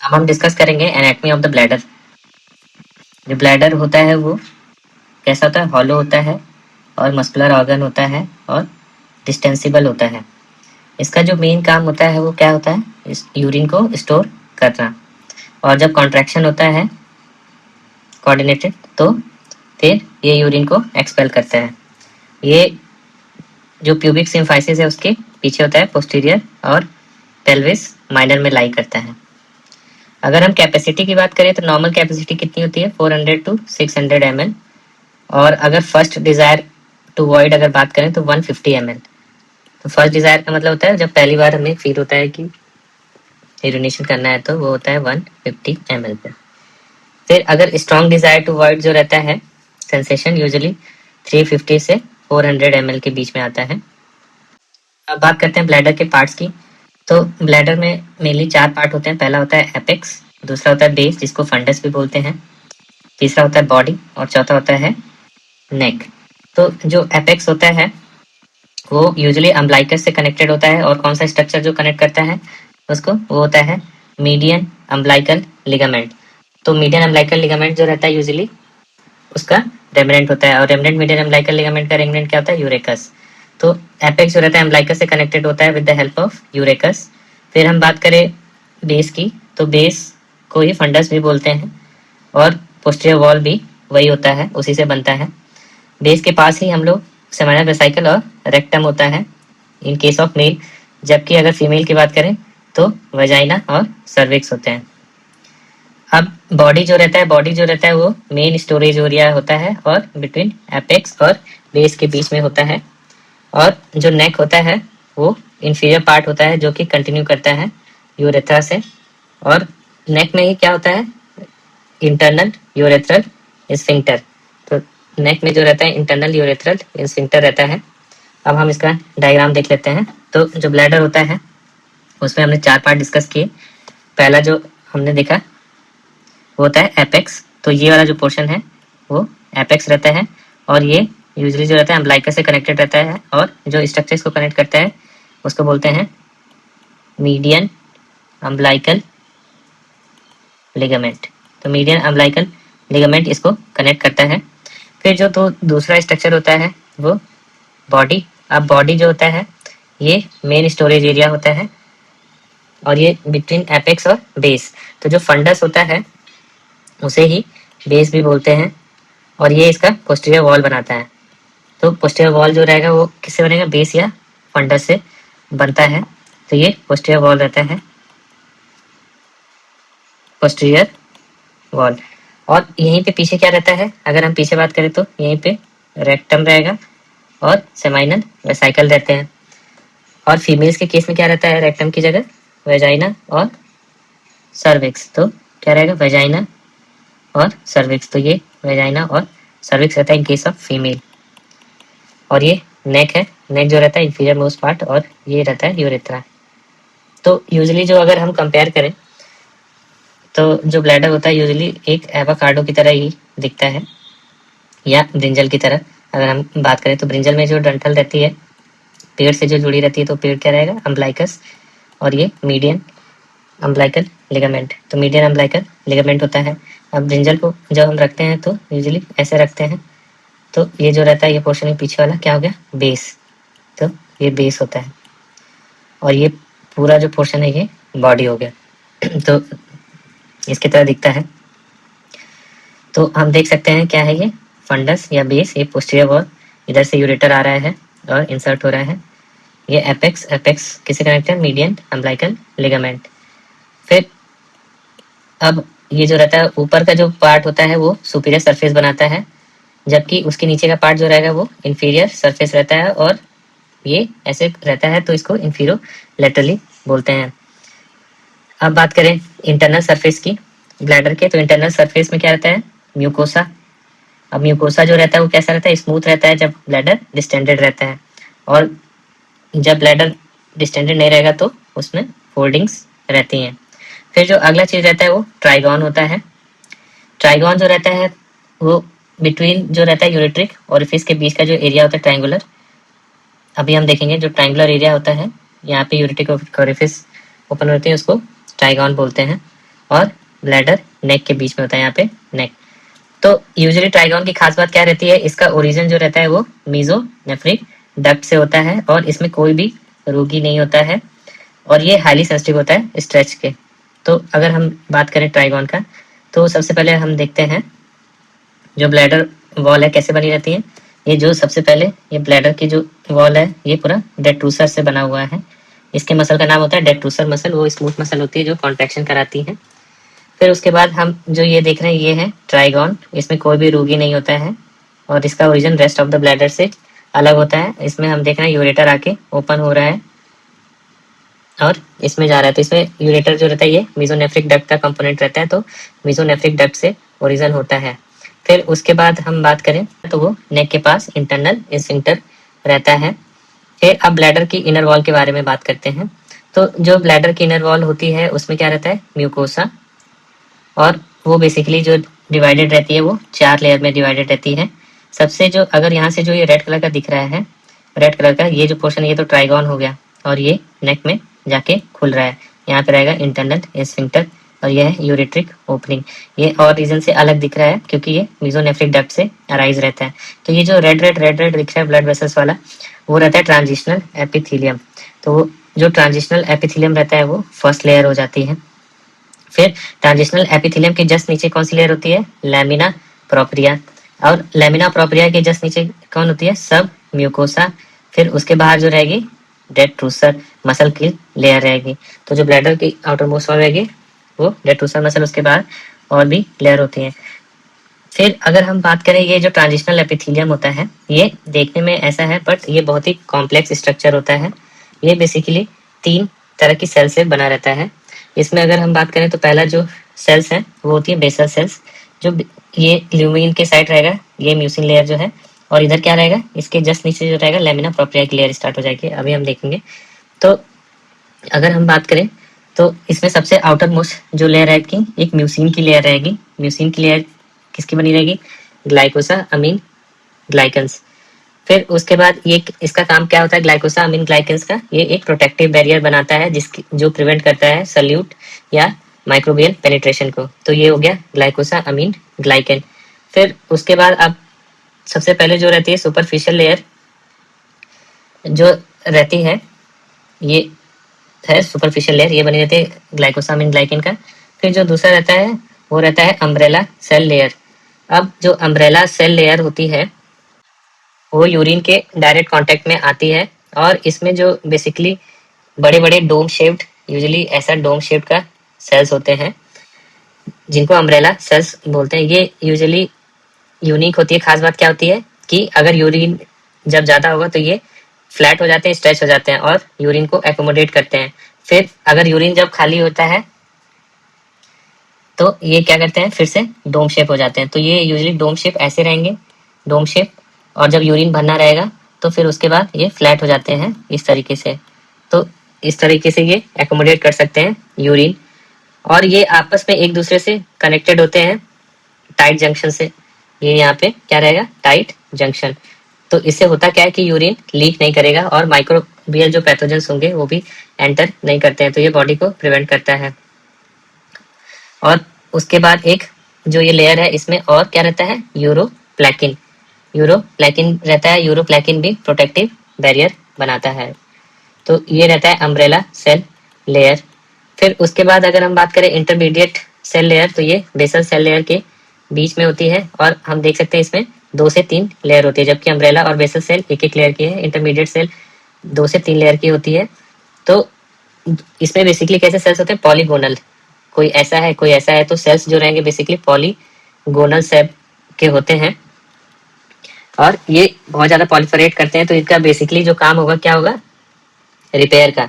अब हम डिस्कस करेंगे एनाटॉमी ऑफ द ब्लैडर। जो ब्लैडर होता है वो कैसा होता है, हॉलो होता है और मस्कुलर ऑर्गन होता है और डिस्टेंसिबल होता है। इसका जो मेन काम होता है वो क्या होता है, इस यूरिन को स्टोर करना। और जब कॉन्ट्रैक्शन होता है कोऑर्डिनेटेड तो फिर ये यूरिन को एक्सपेल करता है। ये जो प्यूबिक सिम्फाइसिस है उसके पीछे होता है पोस्टीरियर और पेल्विस माइनर में लाई करता है। अगर हम कैपेसिटी की बात करें तो नॉर्मल कैपेसिटी कितनी होती है, 400 to 600 ml। और अगर फर्स्ट डिजायर टू वॉइड अगर बात करें तो 150 ml। तो फर्स्ट डिजायर का मतलब होता है जब पहली बार हमें फील होता है कि यूरिनेशन करना है तो वो होता है 150 ml पे। फिर अगर स्ट्रॉन्ग डिजायर टू वॉइड जो रहता है सेंसेशन यूजुअली 350 से 400 ml के बीच में आता है। अब बात करते हैं ब्लैडर के पार्ट्स की। तो ब्लैडर में मेनली 4 पार्ट होते हैं। पहला होता है एपेक्स, दूसरा होता है बेस जिसको फंडस भी बोलते हैं, तीसरा होता है बॉडी और चौथा होता है नेक। तो जो एपेक्स होता है वो यूजुअली अम्बलाइकस से कनेक्टेड होता है। और कौन सा स्ट्रक्चर जो कनेक्ट करता है उसको, वो होता है मीडियन अम्बलाइकल लिगामेंट। तो मीडियन अम्बलाइकल लिगामेंट जो रहता है यूजुअली उसका रेमिनेंट होता है। और रेमिनेंट मीडियन अम्बलाइकल लिगामेंट का रेमिनेंट क्या होता है, यूरेकस। तो एपेक्स जो रहता है अम्बलाइकस से कनेक्टेड होता है with the help of urachus. फिर हम बात करें बेस की तो बेस को ही फंडस भी बोलते हैं और पोस्टीरियर वॉल भी वही होता है, उसी से बनता है। बेस के पास ही हम लोग सेमिनल वेसिकल और रेक्टम होता है इन केस ऑफ मेल, जबकि अगर फीमेल की बात करें तो वजाइना और सर्विक्स होते हैं। अब बॉडी जो रहता है वो मेन स्टोरेज एरिया होता है और बिटवीन एपेक्स और बेस के बीच में होता है। और जो नेक होता है वो इंफीरियर पार्ट होता है जो कि कंटिन्यू करता है यूरेथ्रा से। और नेक में ही क्या होता है, इंटरनल यूरेथ्रल स्फिंक्टर। तो नेक में जो रहता है इंटरनल यूरेथ्रल स्फिंक्टर रहता है। अब हम इसका डायग्राम देख लेते हैं। तो जो ब्लैडर होता है उसमें हमने 4 पार्ट डिस्कस किए। पहला जो हमने देखा वो होता है एपेक्स। तो ये वाला जो पोर्शन है वो एपेक्स रहता है और ये यूजुअली जो रहता है अम्बलाइकस से कनेक्टेड रहता है। और जो स्ट्रक्चर इसको कनेक्ट करता है उसको बोलते हैं मीडियन अम्बलाइकल लिगामेंट। तो मीडियन अम्बलाइकल लिगामेंट इसको कनेक्ट करता है। फिर जो तो दूसरा स्ट्रक्चर होता है वो बॉडी। अब बॉडी जो होता है ये मेन स्टोरेज एरिया होता है और ये बिटवीन एपेक्स और बेस। तो जो फंडस होता है उसे ही बेस भी बोलते हैं और ये इसका पोस्टीरियर वॉल बनाता है। तो पोस्टीरियर वॉल जो रहेगा वो किससे बनेगा, बेस या फंडस से बनता है। तो ये पोस्टीरियर वॉल रहता है, पोस्टीरियर वॉल। और यहीं पे पीछे क्या रहता है, अगर हम पीछे बात करें तो यहीं पे रेक्टम रहेगा और सेमाइनल वेसिकल रहते हैं। और फीमेल्स के केस में क्या रहता है, रेक्टम की जगह वेजाइना और सर्विक्स। तो क्या रहेगा, वेजाइना और सर्विक्स। तो ये वेजाइना और सर्विक्स रहता है इन केस ऑफ फीमेल। और ये नेक है, नेक जो रहता है इंफीरियर मोस्ट पार्ट और ये रहता है यूरेथ्रा। तो यूजुअली जो अगर हम कंपेयर करें तो जो ब्लैडर होता है यूजुअली एक एवोकाडो की तरह ही दिखता है या ब्रिंजल की तरह। अगर हम बात करें तो ब्रिंजल में जो डंठल रहती है पेड़ से जो जुड़ी रहती है तो पेड़ क्या रहेगा, अम्बलाइकस। और ये मीडियन अम्बलाइकल लिगामेंट। तो मीडियन अम्बलाइकल लिगामेंट होता है। अब ब्रिंजल को जब हम रखते हैं तो यूजुअली ऐसे रखते हैं। तो ये जो रहता है ये पोर्शन है पीछे वाला क्या हो गया, बेस। तो ये बेस होता है और ये पूरा जो पोर्शन है ये बॉडी हो गया। तो इसकी तरह दिखता है। तो हम देख सकते हैं क्या है, ये फंडस या बेस, ये पोस्टीरियर वॉल, इधर से यूरेटर आ रहा है और इंसर्ट हो रहा है। ये एपेक्स, एपेक्स किससे कनेक्ट है, मीडियन अम्बलाइकल लिगामेंट। फिर अब ये जो रहता है ऊपर का जो पार्ट होता है वो सुपीरियर सरफेस बनाता है, जबकि उसके नीचे का पार्ट जो रहेगा वो इंफीरियर सरफेस रहता है। और ये ऐसे रहता है तो इसको इंफीरो लेटरली बोलते हैं। अब बात करें इंटरनल सरफेस की ब्लैडर के, तो इंटरनल सरफेस में क्या रहता है, म्यूकोसा। अब म्यूकोसा जो रहता है वो कैसा रहता है, स्मूथ रहता है जब ब्लैडर डिस्टेंडेड रहता है। और जब ब्लैडर डिस्टेंडेड नहीं रहेगा तो उसमें फोल्डिंग्स रहती हैं। फिर जो अगला चीज रहता है वो ट्राइगॉन होता है। ट्राइगॉन जो रहता है वो बिटवीन जो रहता है यूरेट्रिक और फिश के बीच का जो एरिया होता है ट्राइंगुलर, अभी हम देखेंगे जो ट्राइंगुलर एरिया होता है यहाँ पे यूरेट्रिक और ओरिफिस ओपन होते हैं उसको ट्राइगॉन बोलते हैं। और ब्लैडर नेक के बीच में होता है, यहाँ पे नेक। तो यूजुअली ट्राइगोन की खास बात क्या रहती है, इसका ओरिजिन जो रहता है वो मीजोनेफ्रिक डक्ट से होता है और इसमें कोई भी रोगी नहीं होता है और ये हाईली सेंसिटिव होता है स्ट्रेच के। तो अगर हम बात करें ट्राइगोन का, तो सबसे पहले हम देखते हैं जो ब्लैडर वॉल है कैसे बनी रहती है। ये जो सबसे पहले ये ब्लैडर की जो वॉल है ये पूरा डेट्रूसर से बना हुआ है। इसके मसल का नाम होता है डेट्रूसर मसल, वो स्मूथ मसल होती है जो कॉन्ट्रैक्शन कराती है। फिर उसके बाद हम जो ये देख रहे हैं ये है ट्राइगोन, इसमें कोई भी रूगी नहीं होता है और इसका origin rest of the bladder से अलग होता है। इसमें हम देख रहे हैं यूरेटर आके ओपन हो रहा है और इसमें जा रहा है। तो इसमें यूरेटर जो रहता है ये मीजोनेफ्रिक डक्ट का कंपोनेंट रहता है, तो मीजोनेफ्रिक डक्ट से ओरिजिन होता है। फिर उसके बाद हम बात करें तो वो नेक के पास इंटरनल स्फिंक्टर रहता है। फिर अब ब्लैडर की इनर वॉल के बारे में बात करते हैं। तो जो ब्लैडर की इनर वॉल होती है उसमें क्या रहता है, म्यूकोसा, और वो बेसिकली जो डिवाइडेड रहती है वो 4 लेयर में डिवाइडेड रहती है। सबसे जो अगर यहाँ से जो ये रेड कलर का दिख रहा है, रेड कलर का ये जो पोर्शन ये तो ट्राइगोन हो गया और ये नेक में जाके खुल रहा है। यहाँ पे रहेगा इंटरनल स्फिंक्टर और यह है यूरेट्रिक ओपनिंग। ये और रीजन से अलग दिख रहा है क्योंकि ये मीजोनेफ्रिक डक्ट से अराइज रहता है। तो ये जो रेड रेड रेड रेड दिख रहा है ब्लड वेसल्स वाला, वो रहता है ट्रांजिशनल एपिथीलियम। तो वो जो ट्रांजिशनल एपिथीलियम रहता है वो फर्स्ट लेयर हो जाती है। फिर ट्रांजिशनल एपिथेलियम के जस्ट नीचे कौन सी लेयर होती है, लैमिना प्रोप्रिया, और लैमिना प्रोप्रिया के जस्ट नीचे कौन होती है, सब म्यूकोसा। फिर उसके बाहर जो रहेगी डेट्रूसर मसल की लेयर रहेगी। तो जो ब्लैडर की आउटर मोस्ट वॉल रहेगी वो डेट्रूसर मसल, उसके बाद और भी लेयर होती है। फिर अगर हम बात करें ये जो ट्रांजिशनल एपिथेलियम होता है ये देखने में ऐसा है बट ये बहुत ही कॉम्प्लेक्स स्ट्रक्चर होता है। ये बेसिकली 3 तरह की सेल से बना रहता है। इसमें अगर हम बात करें तो पहला जो सेल्स है वो होती है बेसल सेल्स, जो ये ल्यूमिन के साइड रहेगा, ये म्यूसिन लेयर जो है, और इधर क्या रहेगा, इसके जस्ट नीचे जो रहेगा लैमिना प्रोप्रिया की लेयर स्टार्ट हो जाएगी, अभी हम देखेंगे। तो अगर हम बात करें तो इसमें सबसे आउटर मोस्ट जो लेयर रहेगी एक म्यूसिन की लेयर रहेगी। म्यूसिन की लेयर किसकी बनी रहेगी, ग्लाइकोसा अमीन ग्लाइकन्स। फिर उसके बाद ये इसका काम क्या होता है ग्लाइकोसा अमीन ग्लाइकन्स का, ये एक प्रोटेक्टिव बैरियर बनाता है जिसकी जो प्रिवेंट करता है सल्यूट या माइक्रोबियल पेनिट्रेशन को। तो ये हो गया ग्लाइकोसा अमीन ग्लाइकन। फिर उसके बाद अब सबसे पहले जो रहती है सुपरफिशियल लेयर जो रहती है ये है सुपरफिशियल लेयर, ये बनी रहती है ग्लाइकोसामिन ग्लाइकन का। फिर जो दूसरा रहता है वो रहता है अम्ब्रेला सेल लेयर। अब जो अम्ब्रेला सेल लेयर होती है वो यूरिन के डायरेक्ट कांटेक्ट में आती है और इसमें जो बेसिकली बड़े बड़े डोम शेप्ड, यूजुअली ऐसा डोम शेप्ड का सेल्स होते हैं जिनको अम्ब्रेला सेल्स बोलते हैं। ये यूजुअली यूनिक होती है। खास बात क्या होती है कि अगर यूरिन जब ज्यादा होगा तो ये फ्लैट हो जाते हैं, स्ट्रेच हो जाते हैं और यूरिन को एकोमोडेट करते हैं। फिर अगर यूरिन जब खाली होता है तो ये क्या करते हैं, फिर से डोम शेप हो जाते हैं। तो ये यूजुअली डोम शेप ऐसे रहेंगे, डोम शेप, और जब यूरिन भरना रहेगा तो फिर उसके बाद ये फ्लैट हो जाते हैं इस तरीके से। तो इस तरीके से ये एकोमोडेट कर सकते हैं यूरिन, और ये आपस में एक दूसरे से कनेक्टेड होते हैं टाइट जंक्शन से। ये यहाँ पे क्या रहेगा, टाइट जंक्शन। तो इससे होता क्या है कि यूरिन लीक नहीं करेगा और माइक्रोबियल जो पैथोजेंस होंगे वो भी एंटर नहीं करते हैं, तो ये बॉडी को प्रिवेंट करता है। और उसके बाद एक जो ये लेयर है इसमें और क्या रहता है, यूरोप्लैकिन। यूरोप्लैकिन रहता है, यूरोप्लैकिन भी प्रोटेक्टिव बैरियर बनाता है। तो ये रहता है अम्ब्रेला सेल लेयर। फिर उसके बाद अगर हम बात करें इंटरमीडिएट सेल लेयर, तो ये बेसल सेल लेयर के बीच में होती है और हम देख सकते हैं इसमें 2 से 3 लेयर होती है, जबकि अम्ब्रेला और बेसल सेल एक एक लेयर की है, इंटरमीडिएट सेल 2 से 3 लेयर की होती है। तो इसमें बेसिकली कैसे सेल्स होते हैं, पॉलीगोनल, कोई ऐसा है कोई ऐसा है, तो सेल्स जो रहेंगे बेसिकली पॉलीगोनल सेल के होते हैं और ये बहुत ज्यादा पॉलिफरेट करते हैं। तो इनका बेसिकली जो काम होगा क्या होगा, रिपेयर का।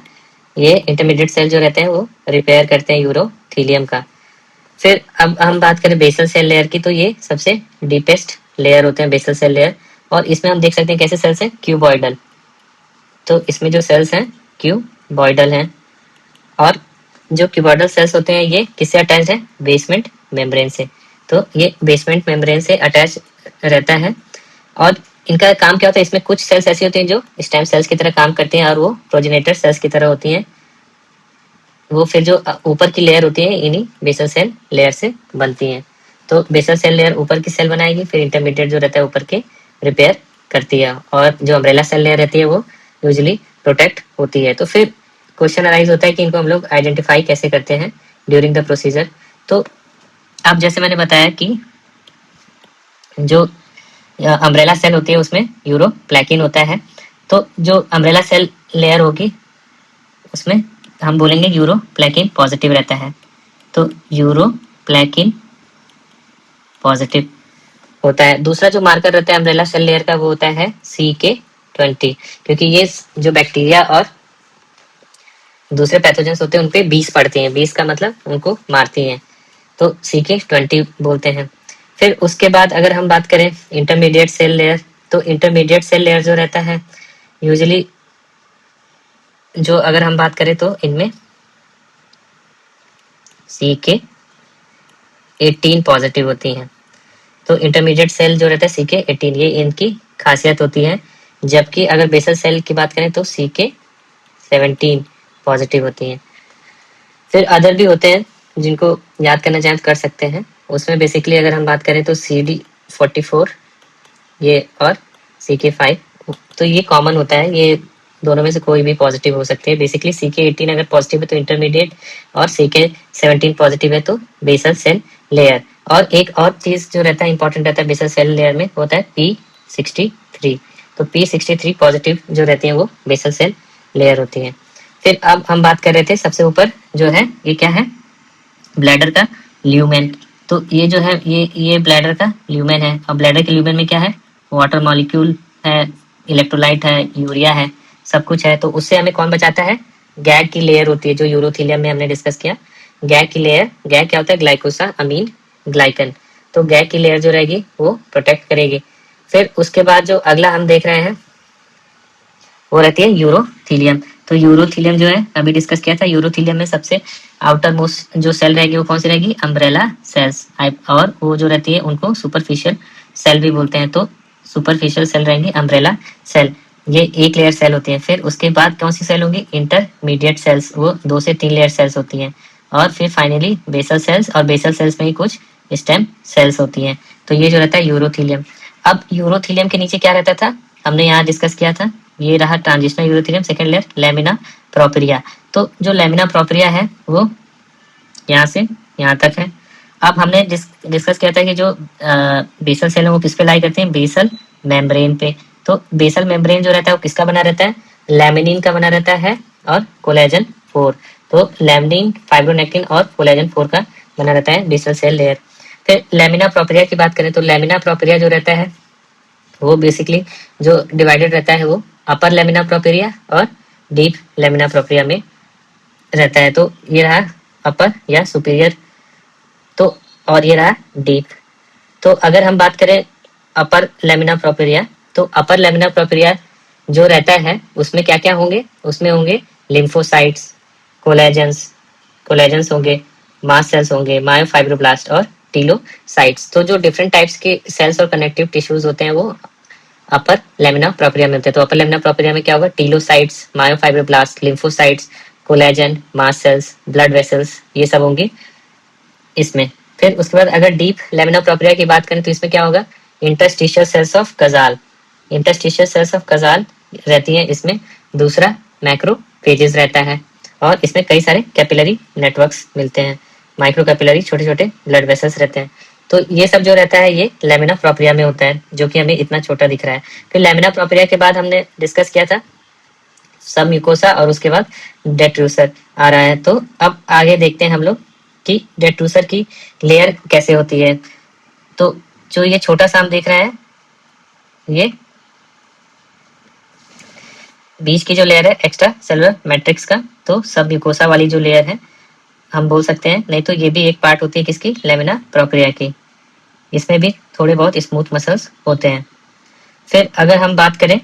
ये इंटरमीडिएट सेल जो रहते हैं वो रिपेयर करते हैं यूरोथीलियम का। फिर अब हम बात करें बेसल सेल लेयर की, तो ये सबसे डीपेस्ट लेयर होते हैं बेसल सेल लेयर, और इसमें हम देख सकते हैं कैसे सेल्स हैं, क्यूबॉइडल। तो इसमें जो सेल्स हैं क्यूबॉइडल हैं, और जो क्यूबॉइडल सेल्स होते हैं ये किससे अटैच है, बेसमेंट मेम्ब्रेन से। तो ये बेसमेंट मेम्ब्रेन से अटैच रहता है और इनका काम क्या होता है, इसमें कुछ सेल्स ऐसी होती हैं जो स्टेम सेल्स की तरह काम करती हैं और वो प्रोजेनेटर सेल्स की तरह होती हैं। वो फिर जो ऊपर की लेयर होती है इन्हीं बेसल सेल लेयर से बनती है। तो बेसल सेल लेयर ऊपर की सेल बनाएगी, फिर इंटरमीडिएट जो रहता है ऊपर के रिपेयर करती है, और जो अम्ब्रेला सेल लेयर रहती है वो यूजुअली प्रोटेक्ट होती है। तो फिर क्वेश्चन अराइज होता है कि इनको हम लोग आइडेंटिफाई कैसे करते हैं ड्यूरिंग द प्रोसीजर। तो अब जैसे मैंने बताया कि जो अम्ब्रेला सेल होती है उसमें यूरोप्लैकिन होता है। तो जो अम्ब्रेला सेल लेयर होगी उसमें हम बोलेंगे यूरोप्लैकिन पॉजिटिव रहता है। तो यूरोप्लैकिन पॉजिटिव होता है। दूसरा जो मार्कर रहता है अम्ब्रेला सेल लेयर का वो होता है CK20, क्योंकि ये जो बैक्टीरिया और दूसरे पैथोजेंस होते हैं उनपे 20 पड़ती हैं, 20 का मतलब उनको मारती हैं, तो CK20 बोलते हैं। फिर उसके बाद अगर हम बात करें इंटरमीडिएट सेल लेयर, तो इंटरमीडिएट सेल लेयर जो रहता है यूजुअली जो अगर हम बात करें तो इनमें CK18 पॉजिटिव होती हैं। तो इंटरमीडिएट सेल जो रहता है CK18, ये इनकी खासियत होती है। जबकि अगर बेसल सेल की बात करें तो CK17 पॉजिटिव होती हैं। फिर अदर भी होते हैं जिनको याद करना चाहें तो कर सकते हैं। उसमें बेसिकली अगर हम बात करें तो CD44 ये और CK5, तो ये कॉमन होता है, ये दोनों में से कोई भी पॉजिटिव हो सकते हैं। बेसिकली CK18 अगर पॉजिटिव है तो इंटरमीडिएट, और CK17 पॉजिटिव है तो बेसल सेल लेयर। और एक और चीज जो रहता है इंपॉर्टेंट रहता है बेसल सेल लेयर में होता है P63। तो P63 पॉजिटिव जो रहती है वो बेसल सेल लेयर होती है। फिर अब हम बात कर रहे थे सबसे ऊपर जो है ये क्या है, ब्लैडर का ल्यूमेन। तो ये जो है ये ब्लैडर का ल्यूमेन है। और ब्लैडर के ल्यूमेन में क्या है, वाटर मॉलिक्यूल है, इलेक्ट्रोलाइट है, यूरिया है, सब कुछ है। तो उससे हमें कौन बचाता है, गैग की लेयर होती है जो यूरोथीलियम में हमने डिस्कस किया। गैग की लेयर, गैग क्या होता है, ग्लाइकोसा अमीन ग्लाइकन। तो गैग की लेयर जो रहेगी वो प्रोटेक्ट करेगी। फिर उसके बाद जो अगला हम देख रहे हैं वो रहती है यूरोथीलियम। तो यूरोथीलियम जो है अभी डिस्कस किया था, यूरोथीलियम में सबसे आउटर मोस्ट जो सेल रहेगी वो कौन सी रहेगी, अम्ब्रेला सेल्स। और वो जो रहती है उनको सुपरफिशियल सेल भी बोलते हैं। तो सुपरफिशियल सेल रहेंगी अम्ब्रेला सेल, ये एक लेयर सेल होती है। फिर उसके बाद कौन सी सेल होंगी, इंटरमीडिएट सेल्स, वो 2 से 3 लेयर सेल्स होती हैं। और फिर फाइनली बेसल सेल्स, और बेसल सेल्स में ही कुछ स्टेम सेल्स होती हैं। तो ये जो रहता है यूरोथीलियम। अब यूरोथीलियम के नीचे क्या रहता था, हमने यहाँ डिस्कस किया था, ये रहा transitional urothelium, second layer lamina propria. तो जो लेमिना प्रोपेरिया है वो यहाँ से यहाँ तक है। अब हमने डिस्कस किया था कि जो बेसल सेल है वो किस पे लाई करते हैं, बेसल मेम्ब्रेन पे। तो बेसल मेम्ब्रेन जो रहता है वो किसका बना रहता है, लैमिनिन का बना रहता है और कोलेजन 4। तो लैमिनिन, फाइब्रोनेक्टिन और कोलेजन 4 का बना रहता है बेसल सेल लेयर। फिर लेमिना प्रोपेरिया की बात करें तो लेमिना प्रोपेरिया जो रहता है वो बेसिकली जो डिवाइडेड रहता है वो अपर लेमिना प्रोपेरिया और डीप लेमिना प्रोपेरिया में रहता है। तो ये रहा अपर या सुपीरियर, तो और ये रहा डीप। तो अगर हम बात करें अपर लेमिना प्रोपेरिया, तो अपर लेमिना प्रोपेरिया जो रहता है उसमें क्या क्या होंगे, उसमें होंगे लिम्फोसाइट्स, कोलेजेंस, कोलेजेंस होंगे, मास्ट सेल्स होंगे, मायोफाइब्रोब्लास्ट और टीलोसाइट्स। तो जो डिफरेंट टाइप्स के सेल्स और कनेक्टिव टिश्यूज होते हैं वो अपर लेमिना प्रोपेरिया में होते हैं। तो अपर लेमिना प्रोपेरिया में क्या होगा, telocytes, myofibroblast, lymphocytes, collagen, mast cells, blood vessels, ये सब होंगे इसमें। फिर उसके बाद अगर डीप लेमिना प्रोपेरिया की बात करें तो इसमें क्या होगा, interstitial cells of Cajal, interstitial cells of Cajal रहती है इसमें। दूसरा मैक्रोफेजेस रहता है, और इसमें कई सारे कैपिलरी नेटवर्क्स मिलते हैं, माइक्रो कैपिलरी छोटे छोटे ब्लड वेसल्स रहते हैं। तो ये सब जो रहता है ये लेमिना प्रोपेरिया में होता है, जो कि हमें इतना छोटा दिख रहा है। फिर लेमिना प्रोपेरिया के बाद हमने डिस्कस किया था सब म्यूकोसा, और उसके बाद डेट्रूसर आ रहा है। तो अब आगे देखते हैं हम लोग कि डेट्रूसर की लेयर कैसे होती है। तो जो ये छोटा सा हम देख रहे हैं, ये बीच की जो लेयर है एक्स्ट्रा सेलुलर मैट्रिक्स का, तो सब म्यूकोसा वाली जो लेयर है हम बोल सकते हैं, नहीं तो ये भी एक पार्ट होती है किसकी, लेमिना प्रोपेरिया की। इसमें भी थोड़े बहुत स्मूथ मसल्स होते हैं। फिर अगर हम बात करें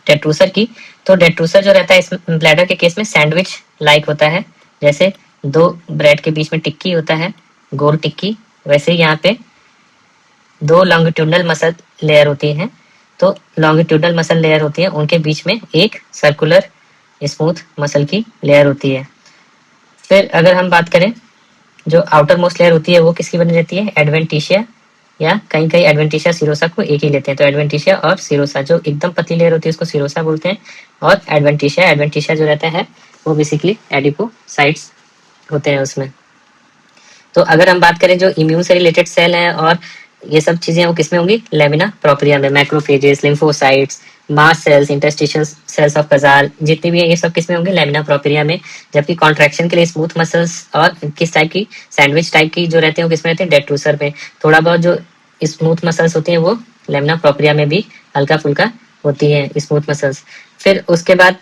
डेट्रूसर की, तो डेट्रूसर जो रहता है इस ब्लैडर के केस में सैंडविच लाइक होता है। जैसे 2 ब्रेड के बीच में टिक्की होता है, गोल टिक्की, वैसे ही यहाँ पे 2 लॉन्गिट्यूडनल मसल लेयर होती हैं। तो लॉन्गिट्यूडनल मसल लेयर होती है, उनके बीच में एक सर्कुलर स्मूथ मसल की लेयर होती है। फिर अगर हम बात करें, जो आउटर मोस्ट लेयर होती है वो किसकी बनी रहती है, एडवेंटिशिया, या कहीं कहीं एडवेंटिशिया सिरोसा को एक ही लेते हैं। तो एडवेंटिशिया और सिरोसा, जो एकदम पतली लेयर होती है उसको सिरोसा बोलते हैं, और एडवेंटिशिया जो रहता है वो बेसिकली एडिपोसाइट्स होते हैं उसमें। तो अगर हम बात करें जो इम्यून से रिलेटेड सेल हैं और ये सब चीजें वो किसमें होंगी, लेमिना प्रोप्रिया में। Macrophages, lymphocytes, mast cells, interstitial cells of Cajal, जितने भी है ये सब किसमें होंगे, लेमिना प्रोप्रिया में। जबकि कॉन्ट्रैक्शन के लिए स्मूथ मसल्स और किस टाइप की, सैंडविच टाइप की जो रहते हैं वो किसमें रहते हैं, डेट्रूसर में। थोड़ा बहुत जो स्मूथ मसल्स होती हैं वो लेमिना प्रोप्रिया में भी हल्का फुल्का होती है स्मूथ मसल्स। फिर उसके बाद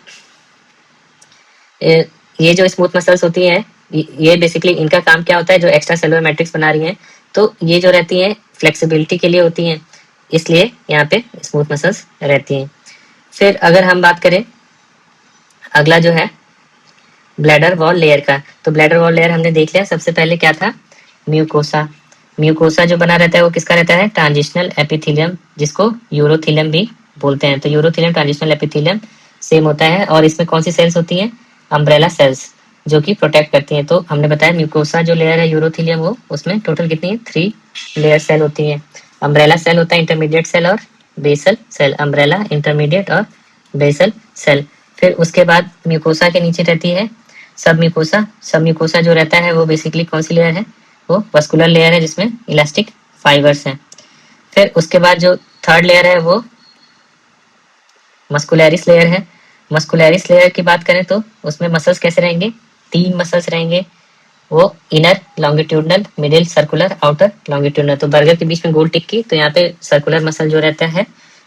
ये जो स्मूथ मसल्स होती हैं, ये बेसिकली इनका काम क्या होता है, जो एक्स्ट्रा सेलुलर मैट्रिक्स बना रही हैं, तो ये जो रहती हैं फ्लेक्सिबिलिटी के लिए होती हैं, इसलिए यहाँ पे स्मूथ मसल्स रहती हैं। फिर अगर हम बात करें अगला जो है ब्लैडर वॉल लेयर का, तो ब्लैडर वॉल लेयर हमने देख लिया। सबसे पहले क्या था, म्यूकोसा। म्यूकोसा जो बना रहता है वो किसका रहता है, ट्रांजिशनल एपिथेलियम, जिसको यूरोथेलियम भी बोलते हैं। तो यूरोथेलियम ट्रांजिशनल एपिथेलियम सेम होता है, और इसमें कौन सी सेल्स होती हैं, अम्ब्रेला सेल्स, जो कि प्रोटेक्ट करती हैं। तो हमने बताया म्यूकोसा जो लेयर है यूरोथेलियम, वो उसमें टोटल कितनी है, 3 लेयर सेल होती हैं। अम्ब्रेला सेल होता है, इंटरमीडिएट सेल और बेसल सेल। अम्ब्रेला, इंटरमीडिएट और बेसल सेल। फिर उसके बाद म्यूकोसा के नीचे रहती है सब म्यूकोसा। सब म्यूकोसा जो रहता है वो बेसिकली कौन सी लेयर है, वो वस्कुलर लेयर है जिसमें इलास्टिक फाइबर्स हैं। फिर उसके बाद जो थर्ड लेयर है वो मस्कुलरिस लेयर है। मस्कुलरिस लेयर की बात करें तो उसमें मसल्स कैसे रहेंगे, 3 मसल्स रहेंगे, वो inner longitudinal, middle circular, outer longitudinal. तो बर्गर के बीच में गोल टिक की, तो यहाँ पे सर्कुलर मसल जो रहता है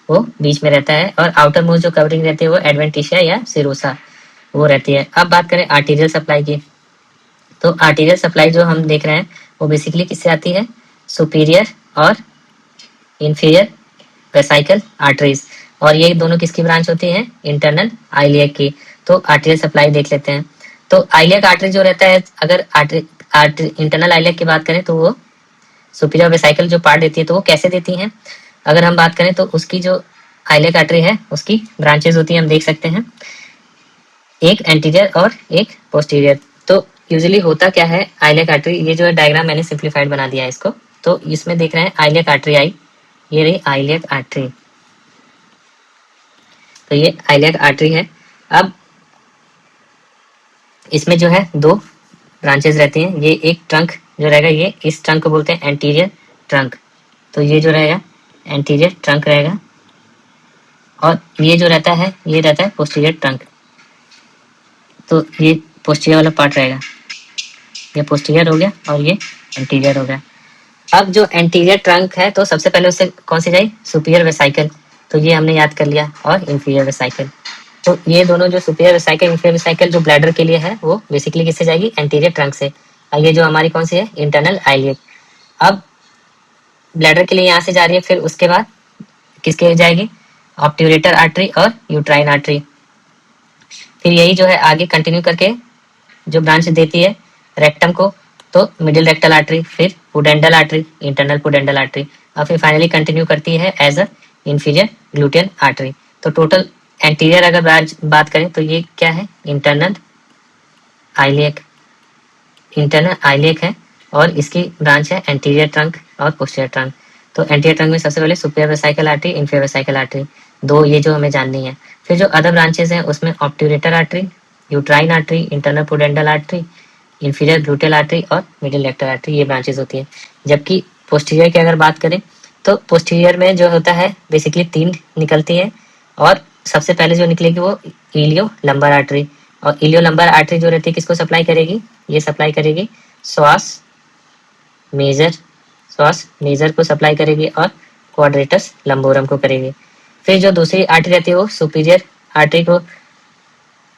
वो बीच में रहता है, और आउटर मोस्ट जो कवरिंग रहती है वो एडवेंटिशिया या सिरोसा वो रहती है। अब बात करें आर्टीरियल सप्लाई की, तो आर्टीरियल सप्लाई जो हम देख रहे हैं वो बेसिकली किससे आती है, सुपीरियर और इंफीरियर वेसाइकल आर्टरीज। और ये दोनों किसकी ब्रांच होती है, इंटरनल आइलियक की। तो आर्टीरियल सप्लाई देख लेते हैं। तो आइलियक आर्टरी जो रहता है, अगर आर्टरी इंटरनल आइलियक की बात करें तो वो सुपीरियर वेसाइकल जो पार्ट देती है, तो वो कैसे देती हैं, अगर हम बात करें तो उसकी जो आइलियक आर्टरी है उसकी ब्रांचेस होती है, हम देख सकते हैं, एक एंटीरियर और एक पोस्टीरियर। तो यूजुअली होता क्या है, आइलियक आर्टरी, ये जो है डायग्राम मैंने सिंप्लीफाइड बना दिया है इसको। तो इसमें देख रहे हैं आइलियक आर्टरी आई, ये रही आइलियक आर्टरी, तो ये आइलियक आर्टरी है। अब इसमें जो है 2 ब्रांचेस रहती हैं। ये एक ट्रंक जो रहेगा, ये इस ट्रंक को बोलते हैं एंटीरियर ट्रंक, तो ये जो रहेगा एंटीरियर ट्रंक रहेगा, और ये जो रहता है ये रहता है पोस्टीरियर ट्रंक। तो ये पोस्टीरियर वाला पार्ट रहेगा, ये पोस्टीरियर हो गया और ये एंटीरियर हो गया। अब जो एंटीरियर ट्रंक है, तो सबसे पहले उससे कौन सी जाए, सुपीरियर वेसाइकल, तो ये हमने याद कर लिया, और इंफीरियर वेसाइकल। तो ये दोनों जो सुपीरियर वेसाइकल, इंफीरियर वेसाइकल जो ब्लैडर के लिए है वो बेसिकली किससे जाएगी, एंटीरियर ट्रंक से। और ये जो हमारी कौन सी है, इंटरनल आइलियक। अब ब्लैडर के लिए यहाँ से जा रही है, फिर उसके बाद किसके लिए जाएगी, ऑब्ट्यूरेटर आर्टरी और यूट्राइन आर्टरी। फिर यही जो है आगे कंटिन्यू करके जो ब्रांच देती है रेक्टम को, तो मिडिल रेक्टल आर्टरी, फिर pudendal artery, internal pudendal artery, और फिर फाइनली कंटिन्यू करती है एज अ इंफीरियर ग्लूटियन आर्टरी। तो टोटल एंटीरियर अगर बात करें तो ये क्या है, इंटरनल आइलियक, इंटरनल आइलियक है, और इसकी ब्रांच है एंटीरियर ट्रंक और पोस्टीरियर ट्रंक। तो एंटीरियर ट्रंक में सबसे पहले superior vesicle artery, inferior vesicle artery, 2 ये जो हमें जाननी है। फिर जो अदर ब्रांचेस हैं उसमें obturator artery, uterine artery, internal pudendal artery, inferior gluteal artery और मिडिल रेक्टल आर्टरी, ये ब्रांचेस होती हैं। जबकि पोस्टीरियर की अगर बात करें तो पोस्टीरियर में जो होता है बेसिकली 3 निकलती है, और सबसे पहले जो निकलेगी वो इलियो लंबर आर्टरी। और इलियो लंबर आर्टरी जो रहती है किसको सप्लाई करेगी, ये सप्लाई करेगी श्वास मेजर को सप्लाई करेगी, और क्वाड्रेटस लंबोरम को करेगी। फिर जो दूसरी आर्टरी रहती है वो सुपीरियर आर्टरी को,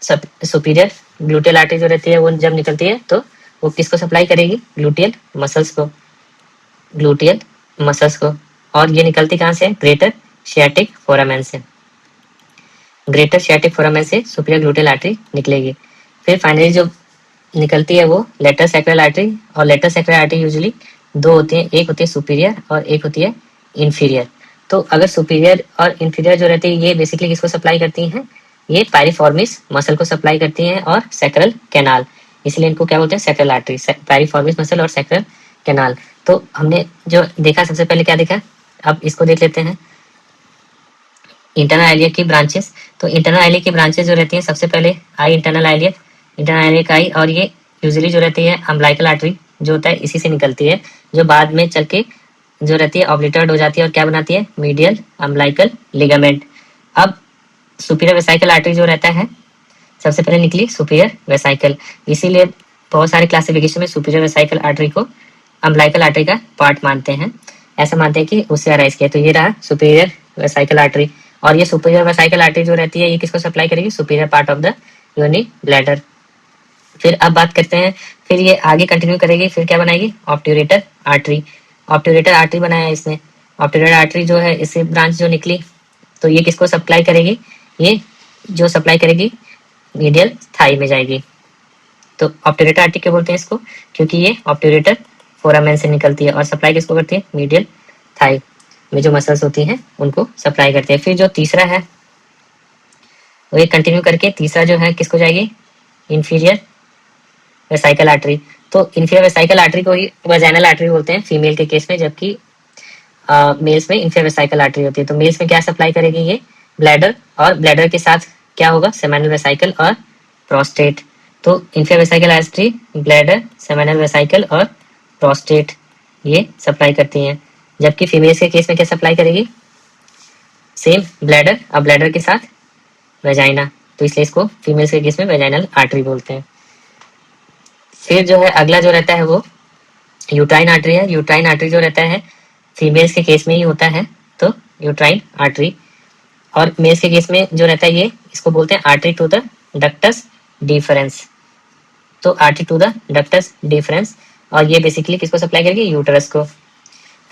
सुपीरियर ग्लूटेल आर्टरी जो रहती है वो जब निकलती है तो वो किसको सप्लाई करेगी, ग्लूटियल मसल्स को। और ये निकलती कहाँ से, ग्रेटर शियाटिक फोरामेन से, ग्रेटर शियाटिक फोरामेन से सुपीरियर ग्लूटेल आर्टरी निकलेगी। फिर फाइनली जो निकलती है वो लेटर सैक्रल आर्टरी, और लेटर सैक्रल आर्टरी यूजुअली 2 होती है, एक होती है सुपीरियर और एक होती है इंफीरियर। तो अगर सुपीरियर और इंफीरियर जो रहती है ये बेसिकली किसको सप्लाई करती हैं, ये पायरिफॉर्मिस मसल को सप्लाई करती हैं और सैक्रल कैनाल, इसलिए इनको क्या बोलते हैं, सैक्रल आर्टरी, पायरिफॉर्मिस मसल और सैक्रल कैनाल। तो हमने जो देखा सबसे पहले क्या देखा, अब इसको देख लेते हैं इंटरनल आइलियक की ब्रांचेस। तो इंटरनल आइलियक की ब्रांचेस जो रहती हैं, सबसे पहले आई इंटरनल आइलियक, इंटरनल आइलियक आई, और ये यूजुअली जो रहती है अम्बलाइकल आर्टरी जो होता है इसी से निकलती है, जो बाद में चल के जो रहती है ऑब्लिटरेट हो जाती है और क्या बनाती है, मीडियल अम्बलाइकल लिगामेंट। अब सुपीरियर वेसाइकल आर्टरी जो रहता है, सबसे पहले निकली सुपीरियर वेसाइकल, इसीलिए बहुत सारे क्लासिफिकेशन में सुपीरियर वेसाइकल आर्टरी को अम्बलाइकल आर्टरी का पार्ट मानते हैं, ऐसा मानते हैं कि उससे अराइज किया। तो ये रहा सुपीरियर वेसाइकल आर्टरी, और ये सुपीरियर वेसाइकल आर्टरी जो रहती है ये किसको सप्लाई करेगी, सुपीरियर पार्ट ऑफ द योनि ब्लैडर। फिर अब बात करते हैं, फिर ये आगे कंटिन्यू करेगी, फिर क्या बनाएगी, ऑब्ट्यूरेटर आर्टरी। ऑब्ट्यूरेटर आर्टरी बनाया इसने, ऑब्ट्यूरेटर आर्टरी जो है इससे ब्रांच जो निकली, तो ये किसको सप्लाई करेगी, ये जो सप्लाई करेगी मीडियल थाई में जाएगी। तो ऑब्ट्यूरेटर आर्टरी क्यों बोलते हैं इसको, क्योंकि ये ऑब्ट्यूरेटर फोरामेन से निकलती है और सप्लाई किसको करती है, मीडियल थाई में जो मसल्स होती हैं उनको सप्लाई करती है। फिर जो तीसरा है वो ये कंटिन्यू करके तीसरा जो है किसको जाएगी, इंफीरियर वेसाइकल आर्टरी। तो इंफीरियर वेसाइकल आर्टरी को ही वजाइनल आर्टरी बोलते हैं फीमेल के केस में, जबकि मेल्स में इंफीरियर वेसाइकल आर्टरी होती है। तो मेल्स में क्या सप्लाई करेगी ये, ब्लैडर, और ब्लैडर के साथ क्या होगा, सेमिनल वेसाइकल और प्रोस्टेट। तो inferior vesicle artery bladder, seminal vesicle और प्रोस्टेट ये सप्लाई करती हैं, जबकि फीमेल्स के केस में क्या सप्लाई करेगी, सेम ब्लैडर, अब ब्लैडर के साथ वेजाइना, तो इसलिए इसको फीमेल्स के केस में वेजाइनल आर्टरी बोलते हैं। फिर जो है अगला जो रहता है वो यूट्राइन आर्टरी है। यूट्राइन आर्टरी जो रहता है फीमेल्स के केस में ही होता है, तो यूट्राइन आर्टरी, और मेल्स के केस में जो रहता है ये इसको बोलते हैं artery to the ductus deferens. तो artery to the ductus deferens, और ये बेसिकली किसको सप्लाई करेगी, यूटरस को।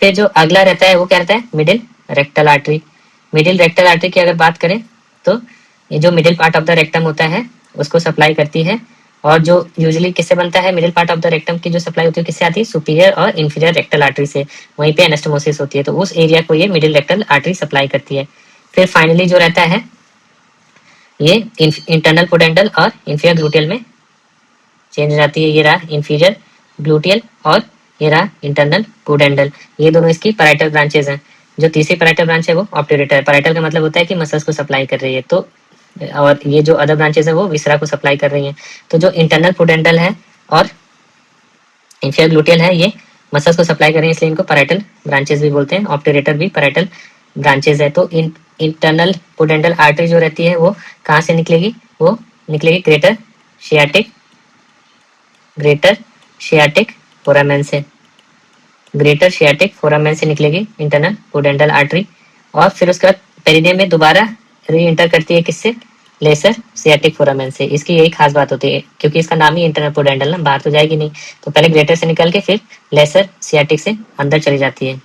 फिर जो अगला रहता है वो क्या रहता है, middle rectal artery. Middle rectal artery की अगर बात करें तो ये जो middle part of the rectum होता है उसको सप्लाई करती है, और जो यूजुअली किससे बनता है, middle part of the rectum की जो सप्लाई होती है किससे आती है, सुपीरियर और इंफीरियर रेक्टल आर्टरी से, वहीं पे एनास्टोमोसिस होती है, तो उस एरिया को ये मिडिल रेक्टल आर्टरी सप्लाई करती है। फिर फाइनली जो रहता है ये इंटरनल पोडेंडल और इंफीरियर ग्लूटियल में चेंज हो जाती है, ये रहा इंफीरियर ग्लूटियल और ये रहा इंटरनल पोडेंडल, ये दोनों इसकी पैराइटल ब्रांचेस हैं। जो तीसरी पैराइटल ब्रांच है वो ऑब्ट्यूरेटर, पैराइटल का मतलब होता है कि मसल्स को सप्लाई कर रही है, तो और ये जो अदर ब्रांचेस है वो विसरा को सप्लाई कर रही हैं। तो जो इंटरनल पोडेंडल है और इंफीरियर ग्लूटियल है ये मसल्स को सप्लाई कर रही है, इसलिए इनको पैराइटल ब्रांचेस भी बोलते हैं, ऑब्ट्यूरेटर भी पैराइटल ब्रांचेस है। तो इंटरनल पोडेंडल आर्टरी जो रहती है वो कहाँ से निकलेगी, वो निकलेगी ग्रेटर शियाटिक फोरामेन से, ग्रेटर शियाटिक फोरामेन से निकलेगी इंटरनल पोडेंडल आर्टरी, और फिर उसके बाद पेरिनियम में दोबारा री इंटर करती है किससे, लेसर सियाटिक फोरामेन से। इसकी यही खास बात होती है, क्योंकि इसका नाम ही इंटरनल पोडेंडल ना, बाहर तो जाएगी नहीं, तो पहले ग्रेटर से निकल के फिर लेसर सियाटिक से अंदर चली जाती है।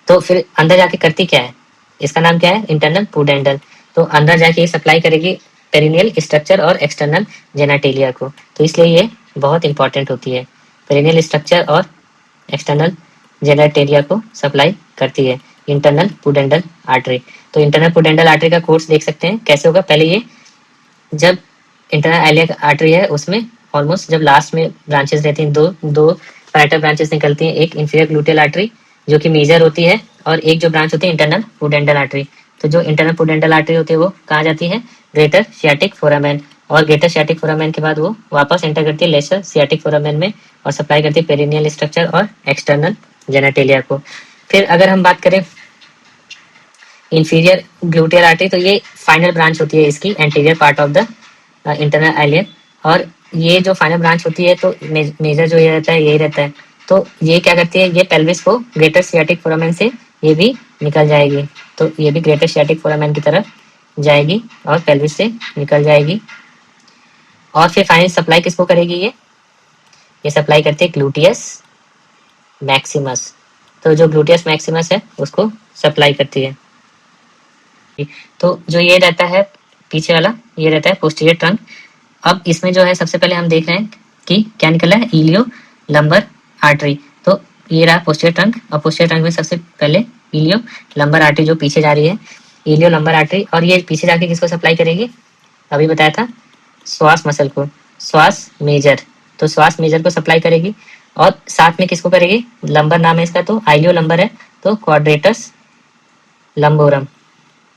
तो फिर अंदर जाके करती क्या है, इसका नाम क्या है, इंटरनल पोडेंडल। तो अंदर जाके सप्लाई करेगी पेरिनियल स्ट्रक्चर और एक्सटर्नल जेनाटेलिया को, तो इसलिए ये बहुत इंपॉर्टेंट होती है, पेरिनियल स्ट्रक्चर और एक्सटर्नल जेनाटेलिया को सप्लाई करती है इंटरनल पोडेंडल आर्टरी। तो इंटरनल पोडेंडल आर्टरी का कोर्स देख सकते हैं कैसे होगा। पहले ये जब इंटरनल आइलियक आर्टरी है उसमें ऑलमोस्ट जब लास्ट में ब्रांचेस रहती हैं, दो पैराइटल ब्रांचेस निकलती हैं, एक इंफीरियर ग्लूटियल आर्टरी जो कि मेजर होती है, और एक जो ब्रांच होती है इंटरनल पोडेंडल आर्टरी। तो जो इंटरनल पोडेंडल आर्टरी होती है वो कहाँ जाती है, ग्रेटर सियाटिक फोरामेन, और ग्रेटर सियाटिक फोरामेन के बाद वो वापस एंटर करती है लेसर सियाटिक फोरामेन में और सप्लाई करती है पेरिनियल स्ट्रक्चर और एक्सटर्नल जेनाटेलिया को। फिर अगर हम बात करें इंफीरियर ग्लूटियल आर्टरी, तो ये फाइनल ब्रांच होती है इसकी, anterior part of the internal iliac, और ये जो फाइनल ब्रांच होती है तो मेजर जो ये रहता है यही रहता है। तो ये क्या करती है, ये पेल्विस को ग्रेटर सियाटिक फोरामेन से ये भी निकल जाएगी, तो ये भी ग्रेटर सियाटिक फोरामेन की तरफ जाएगी और पेल्विस से निकल जाएगी, और फिर फाइनल सप्लाई किसको करेगी, ये सप्लाई करती है ग्लूटियस मैक्सिमस। तो जो ग्लूटियस मैक्सिमस है उसको सप्लाई करती है। तो जो ये रहता है पीछे वाला, ये रहता है पोस्टीरियर ट्रंक। अब इसमें जो है सबसे पहले हम देख रहे हैं कि क्या निकला है, इलियो लंबर आर्टरी। तो ये रहा पोस्टीरियर ट्रंक, और पोस्टीरियर ट्रंक में सबसे पहले इलियो लंबर आर्टरी जो पीछे जा रही है, इलियो लंबर आर्टरी, और ये पीछे जाके किसको सप्लाई करेगी, अभी बताया था श्वास मसल को, श्वास मेजर, तो श्वास मेजर को सप्लाई करेगी। और साथ में किसको करेगी, लंबर नाम है इसका, तो आइलियो लंबर है, तो क्वाड्रेटस लंबोरम,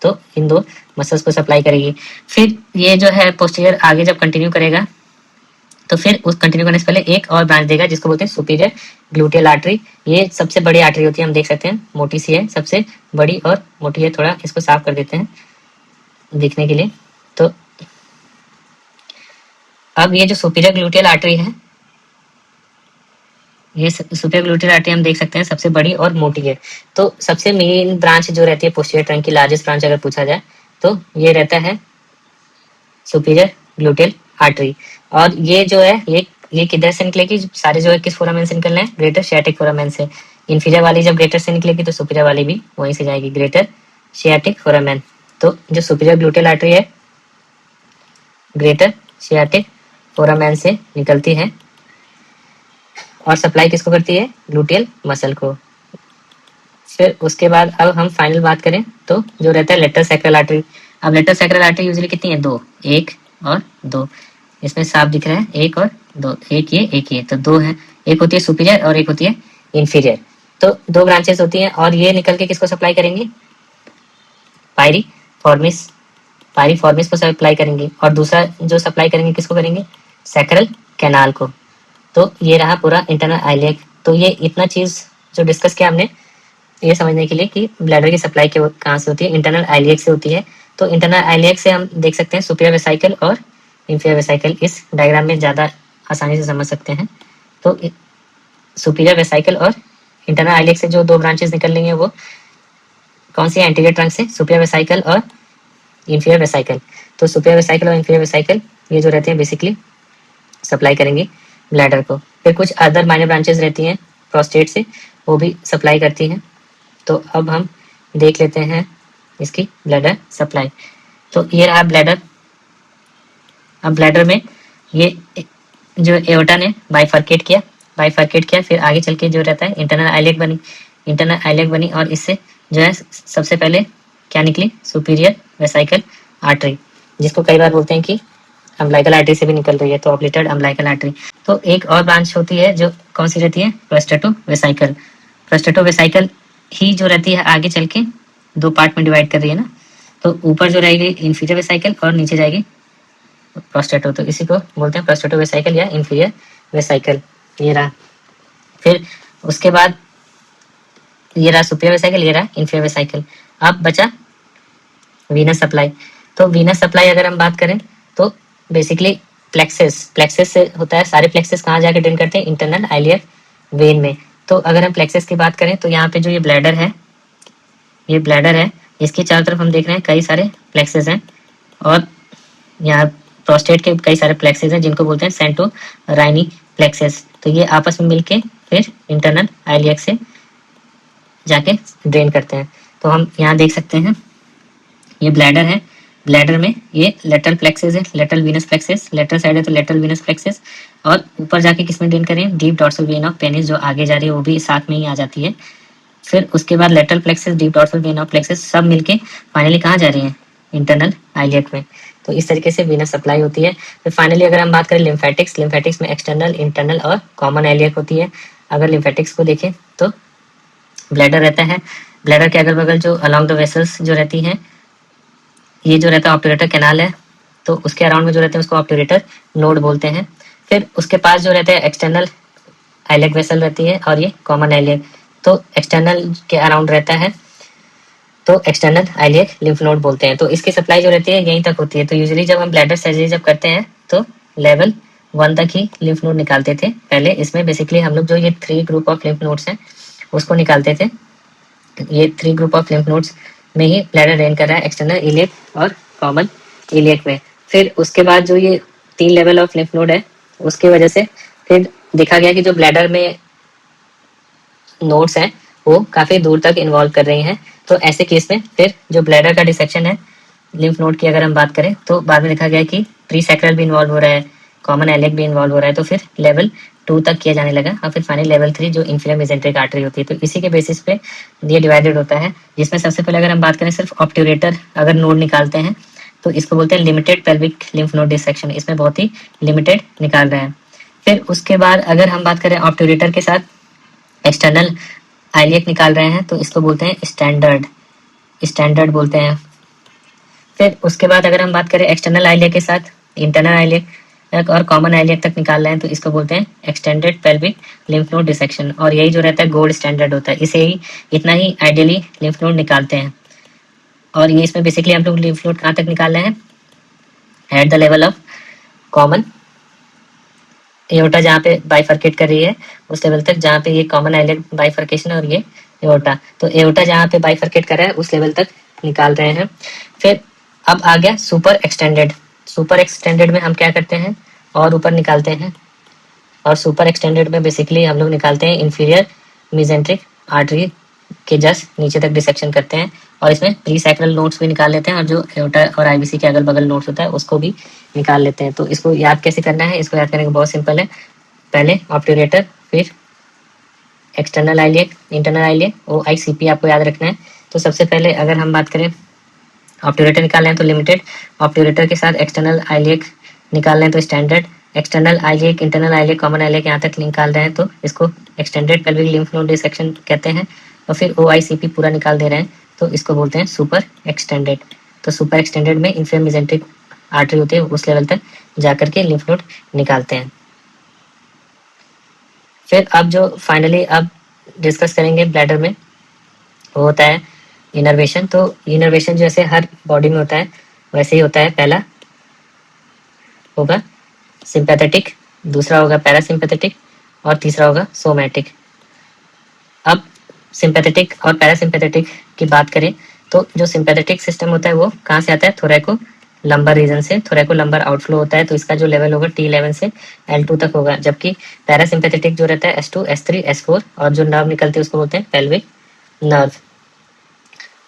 तो इन दो मसल्स को सप्लाई करेगी। फिर ये जो है पोस्टीरियर आगे जब कंटिन्यू करेगा तो फिर उस कंटिन्यू करने से पहले एक और ब्रांच देगा जिसको बोलते हैं सुपीरियर ग्लूटियल आर्टरी। ये सबसे बड़ी आर्टरी होती है, हम देख सकते हैं मोटी सी है, सबसे बड़ी और मोटी है। थोड़ा इसको साफ कर देते हैं दिखने के लिए। तो अब ये जो सुपीरियर ग्लूटियल आर्टरी है, ये सुपीरियर ग्लूटियल आर्टरी हम देख सकते हैं सबसे बड़ी और मोटी है। तो सबसे मेन ब्रांच जो रहती है पोस्टीरियर ट्रंक की, लार्जेस्ट ब्रांच अगर पूछा जाए तो ये रहता है सुपीरियर ग्लूटियल आर्टरी। और ये जो है ये किधर से निकलेगी, सारे जो है किस फोरामेन से निकलना है, ग्रेटर शियाटिक फोरामेन से। इंफीरियर वाली जब ग्रेटर से निकलेगी तो सुपीरियर वाली भी वहीं से जाएगी, ग्रेटर शियाटिक फोरामेन। तो जो सुपीरियर ग्लूटियल आर्टरी है ग्रेटर शियाटिक फोरामेन से निकलती है और सप्लाई किसको करती है, ग्लूटियल मसल को। फिर उसके बाद अब हम फाइनल बात करें तो जो रहता है लेटरल सैक्रल आर्टरी। अब लेटरल सैक्रल आर्टरी यूजुअली कितनी है, दो, एक और दो, इसमें साफ दिख रहा है एक और दो, एक ये तो दो है। एक होती है सुपीरियर और एक होती है इंफीरियर, तो दो ब्रांचेस होती हैं। और ये निकल के किसको सप्लाई करेंगी, पायरीफॉर्मिस, पायरीफॉर्मिस को सप्लाई करेंगी। और दूसरा जो सप्लाई करेंगे किसको करेंगे, सैक्रल कैनाल को। तो ये रहा पूरा इंटरनल आइलियक। तो ये इतना चीज जो डिस्कस किया हमने ये समझने के लिए कि ब्लैडर की सप्लाई कहाँ से होती है, इंटरनल आइलियक से होती है। तो इंटरनल आइलियक से हम देख सकते हैं सुपीरियर वेसाइकल और इंफीरियर वेसाइकल, इस डायग्राम में ज़्यादा आसानी से समझ सकते हैं। तो सुपीरियर वेसाइकल और इंटरनल आइलियक से जो दो ब्रांचेस निकल रही हैं वो कौन सी है, एंटीरियर ट्रंक से सुपीरियर वेसाइकल और इंफीरियर वेसाइकल। तो सुपीरियर वेसाइकल और इंफीरियर वेसाइकल ये जो रहते हैं बेसिकली सप्लाई करेंगे ब्लैडर को। फिर कुछ अदर माइनर ब्रांचेस रहती हैं प्रोस्टेट से, वो भी सप्लाई करती हैं। तो अब हम देख लेते हैं इसकी ब्लैडर सप्लाई। तो ये रहा ब्लैडर। अब ब्लैडर में ये जो एओर्टा ने बाइफर्केट किया, फिर आगे चल के जो रहता है इंटरनल आइलियक बनी और इससे जो है सबसे पहले क्या निकली, सुपीरियर वेसाइकल आर्टरी, जिसको कई बार बोलते हैं कि अम्बलाइकल आर्टरी से भी निकल रही है, तो ऑब्लिटेड अम्बलाइकल आर्टरी। तो एक और ब्रांच होती है जो कौन सी रहती है, प्रोस्टेटो वेसाइकल। प्रोस्टेटो वेसाइकल ही जो रहती है आगे चल के दो पार्ट में डिवाइड कर रही है ना, तो ऊपर जो रहेगी इंफीरियर वेसाइकल और नीचे जाएगी प्रोस्टेटो, तो इसी को बोलते हैं प्रोस्टेटो वेसाइकल या इंफीरियर वेसाइकल। ये रहा। फिर उसके बाद ये रहा सुपीरियर वेसाइकल, ये रहा इंफीरियर वेसाइकल। अब बचा वीनस सप्लाई। तो वीनस सप्लाई अगर हम बात करें तो बेसिकली प्लेक्सेस से होता है। सारे प्लेक्सेस कहाँ जाके ड्रेन करते हैं, इंटरनल आइलियक वेन में। तो अगर हम प्लेक्सेस की बात करें तो यहाँ पे जो ये ब्लैडर है, इसके चारों तरफ हम देख रहे हैं कई सारे प्लेक्सेस हैं और यहाँ प्रोस्टेट के कई सारे प्लेक्सेस हैं जिनको बोलते हैं सेंटोराइनी प्लेक्सेस। तो ये आपस में मिलके फिर इंटरनल आइलियक से जाके ड्रेन करते हैं। तो हम यहाँ देख सकते हैं ये ब्लैडर है, ब्लैडर में ये लेटरल प्लेक्सेस है, lateral venous plexus, lateral side है तो लेटरल वीनस प्लेक्सेस। और ऊपर जाके किसमें ड्रेन करें, deep dorsal vein of penis जो आगे जा रही है वो भी साथ में ही आ जाती है। फिर उसके बाद lateral plexus, deep dorsal vein of plexus सब मिलके फाइनली कहाँ जा रही है, इंटरनल आइलियक में। तो इस तरीके से वीनस सप्लाई होती है। फिर फाइनली अगर हम बात करें लिम्फेटिक्स में एक्सटर्नल, इंटरनल और कॉमन आइलियक होती है। अगर लिम्फेटिक्स को देखें तो ब्लैडर रहता है, ब्लैडर के अगल बगल जो अलोंग द वेसल्स जो रहती हैं, ये जो रहता है ऑब्ट्यूरेटर कैनाल है, तो उसके अराउंड में जो रहते हैं उसको ऑब्ट्यूरेटर नोड बोलते हैं। फिर उसके पास जो रहते हैं एक्सटर्नल आइलियक वेसल रहती है और ये कॉमन आइलियक, तो एक्सटर्नल के अराउंड रहता है तो एक्सटर्नल आइलियक लिम्फ नोड बोलते हैं। तो इसकी सप्लाई जो रहती है यहीं तक होती है। तो यूजुअली जब हम ब्लैडर सर्जरी जब करते हैं तो लेवल 1 तक ही लिम्फ नोड निकालते थे पहले। इसमें बेसिकली हम लोग जो ये 3 ग्रुप ऑफ लिम्फ नोड्स हैं उसको निकालते थे। ये 3 ग्रुप ऑफ लिम्फ नोड्स में ही ब्लैडर ड्रेन कर रहा है, एक्सटर्नल इलियक और कॉमन इलियक में। फिर उसके बाद जो ये 3 लेवल ऑफ लिम्फ नोड है उसकी वजह से फिर देखा गया कि जो ब्लैडर में नोड्स हैं वो काफी दूर तक इन्वॉल्व कर रही हैं। तो ऐसे केस में फिर जो ब्लैडर का डिसेक्शन है लिम्फ नोड की अगर हम बात करें तो बाद में देखा गया कि प्री सैक्रल भी इन्वॉल्व हो रहा है, कॉमन आइलियक भी इन्वॉल्व हो रहा है। तो फिर लेवल 2 तक किया जाने लगा और फिर फाइनल लेवल 3 जो इंफीरियर मेसेंट्रिक आर्टरी होती है। तो इसी के बेसिस पे ये डिवाइडेड होता है, जिसमें सबसे पहले अगर हम बात करें सिर्फ ऑब्ट्यूरेटर अगर नोड निकालते हैं तो इसको बोलते हैं limited pelvic lymph node dissection, इसमें बहुत ही लिमिटेड निकाल रहे हैं। फिर उसके बाद अगर हम बात करें ऑब्ट्यूरेटर के साथ एक्सटर्नल आइलियक निकाल रहे हैं तो इसको बोलते हैं स्टैंडर्ड बोलते हैं। फिर उसके बाद अगर हम बात करें एक्सटर्नल आइलियक के साथ इंटरनल आइलियक और कॉमन आइलियक तक निकाल रहे हैं तो इसको बोलते हैं extended pelvic lymph node dissection, और यही जो रहता है गोल्ड स्टैंडर्ड होता है, इसे ही इतना ही आइडियली लिम्फ नोड निकालते हैं। और ये इसमें बेसिकली हम लोग लिम्फ नोड कहाँ तक निकाल रहे हैं, at the level of common aorta, जहाँ पे बाइफर्केट कर रही है उस लेवल तक जहाँ पे ये कॉमन आइलियक बाइफर्केशन और ये एओर्टा, तो एओर्टा जहाँ पे बाइफर्केट कर रहा है उस लेवल तक निकाल रहे हैं। फिर अब आ गया सुपर एक्सटेंडेड में हम क्या करते हैं और ऊपर निकालते हैं, और सुपर एक्सटेंडेड में बेसिकली हम लोग निकालते हैं इंफीरियर मेसेंट्रिक आर्टरी के जस्ट नीचे तक डिसेक्शन करते हैं, और इसमें प्री सैक्रल नोड्स भी निकाल लेते हैं, और जो एओर्टा और आईबीसी के अगल बगल नोड्स होता है उसको भी निकाल लेते हैं। तो इसको याद कैसे करना है, इसको याद करने का बहुत सिंपल है, पहले ऑब्ट्यूरेटर फिर external iliac internal iliac OICP आपको याद रखना है। तो सबसे पहले अगर हम बात करें ऑब्ट्यूरेटर निकाल रहे हैं तो लिमिटेड, ऑब्ट्यूरेटर के साथ एक्सटर्नल आइलियक निकाल रहे हैं तो standard, external iliac internal iliac common iliac यहाँ तक निकाल रहे हैं तो इसको extended pelvic lymph node dissection कहते हैं, और फिर OICP पूरा निकाल दे रहे हैं तो इसको बोलते हैं सुपर एक्सटेंडेड। तो सुपर एक्सटेंडेड में इंफीरियर मेसेंट्रिक आर्टरी होती है उस लेवल तक जाकर के लिम्फ नोड निकालते हैं। फिर अब जो फाइनली अब डिस्कस करेंगे ब्लैडर में वो होता है इनर्वेशन। तो इनर्वेशन जैसे हर बॉडी में होता है वैसे ही होता है, पहला होगा सिंपैथेटिक, दूसरा होगा पैरासिम्पैथेटिक और तीसरा होगा सोमैटिक। अब सिंपैथेटिक और पैरासिम्पैथेटिक की बात करें तो जो सिंपैथेटिक सिस्टम होता है वो कहाँ से आता है, थोरैको लंबर रीजन से, थोरैको लंबर आउटफ्लो होता है, तो इसका जो लेवल होगा T11 से L2 तक होगा, जबकि पैरासिम्पैथेटिक जो रहता है S2 S3 S4, और जो नर्व निकलते हैं उसको बोलते हैं पेल्विक नर्व।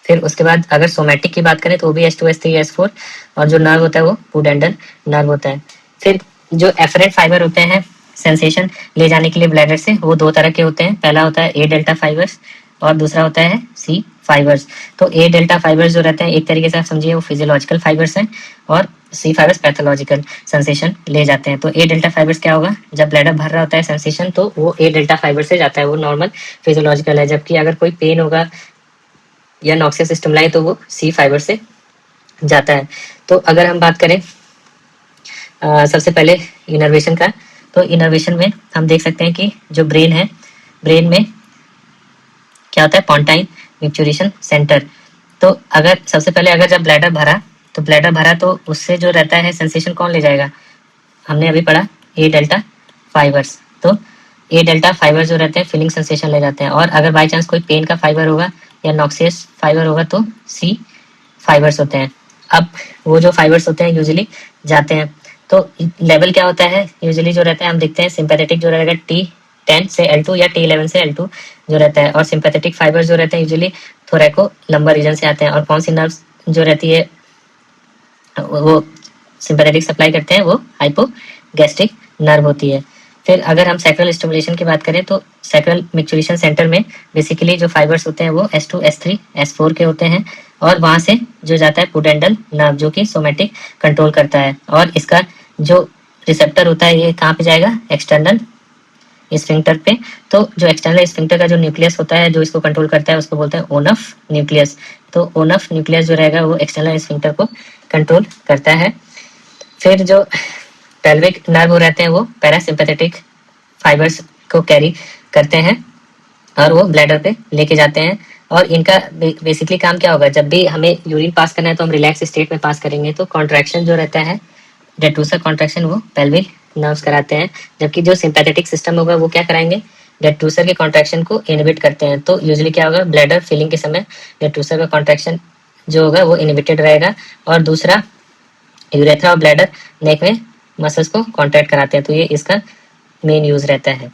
फिर उसके बाद अगर सोमैटिक की बात करें तो वो भी S2 S3 S4, और जो नर्व होता है वो पुडेंडल नर्व होता है। फिर जो एफरेंट फाइबर होते हैं सेंसेशन ले जाने के लिए ब्लैडर से, वो दो तरह के होते हैं, पहला होता है A डेल्टा फाइबर्स और दूसरा होता है C फाइबर्स। तो A डेल्टा फाइबर्स जो रहते हैं एक तरीके से आप समझिए वो फिजियोलॉजिकल फाइबर्स हैं, और C फाइबर्स पैथोलॉजिकल सेंसेशन ले जाते हैं। तो A डेल्टा फाइबर्स क्या होगा, जब ब्लैडर भर रहा होता है सेंसेशन तो वो A डेल्टा फाइबर से जाता है, वो नॉर्मल फिजियोलॉजिकल है, जबकि अगर कोई पेन होगा या नॉक्सिया सिस्टम लाए तो वो C फाइबर से जाता है। तो अगर हम बात करें सबसे पहले इनर्वेशन का, तो इनर्वेशन में हम देख सकते हैं कि जो ब्रेन है, ब्रेन में क्या होता है पॉन्टाइन मिक्चुरेशन सेंटर। तो अगर सबसे पहले अगर जब ब्लैडर भरा तो उससे जो रहता है सेंसेशन कौन ले जाएगा, हमने अभी पढ़ा A डेल्टा फाइबर्स। तो A डेल्टा फाइबर जो रहते हैं फीलिंग सेंसेशन ले जाते हैं, और अगर बाई चांस कोई पेन का फाइबर होगा या नॉक्सियस फाइबर होगा तो C फाइबर्स होते हैं। अब वो जो फाइबर्स होते हैं यूजुअली जाते हैं, तो लेवल क्या होता है यूजुअली जो रहता है, हम देखते हैं सिंपैथेटिक जो रहेगा T10 से L2 या T11 से L2 जो रहता है, और सिंपैथेटिक फाइबर्स जो रहते हैं यूजुअली थोरैको लंबर रीजन से आते हैं, और कौन सी नर्व्स जो रहती है वो सिंपैथेटिक सप्लाई करते हैं वो हाइपोगैस्ट्रिक नर्व होती है। फिर अगर हम सैक्रल स्टिमुलेशन की बात करें तो सैक्रल मिक्चुरेशन सेंटर में बेसिकली जो फाइबर्स होते हैं वो S2 S3 S4 के होते हैं, और वहां से जो जाता है पुडेंडल नर्व जो कि सोमैटिक कंट्रोल करता है, और इसका जो रिसेप्टर होता है ये कहाँ पे जाएगा, एक्सटर्नल स्फिंक्टर पे। तो जो एक्सटर्नल स्फिंक्टर का जो न्यूक्लियस होता है जो इसको कंट्रोल करता है उसको बोलते हैं ओनफ न्यूक्लियस। तो ओनफ न्यूक्लियस जो रहेगा वो एक्सटर्नल स्फिंक्टर को कंट्रोल करता है। फिर जो पेल्विक नर्व रहते हैं वो पैरासिम्पैथेटिक फाइबर्स को कैरी करते हैं और वो ब्लैडर पे लेके जाते हैं, और इनका बेसिकली काम क्या होगा, जब भी हमें यूरिन पास करना है तो हम रिलैक्स स्टेट में पास करेंगे, तो कॉन्ट्रैक्शन जो रहता है डेट्रूसर कॉन्ट्रैक्शन वो पेल्विक नर्व्स कराते हैं, जबकि जो सिंपैथेटिक सिस्टम होगा वो क्या कराएंगे, डेट्रूसर के कॉन्ट्रैक्शन को इनहिबिट करते हैं। तो यूजुअली क्या होगा, ब्लैडर फिलिंग के समय डेट्रूसर का कॉन्ट्रैक्शन जो होगा वो इनहिबिटेड रहेगा, और दूसरा यूरेथ्रा और ब्लैडर नेक में मसल्स को कॉन्ट्रैक्ट कराते हैं। तो ये इसका मेन यूज रहता है।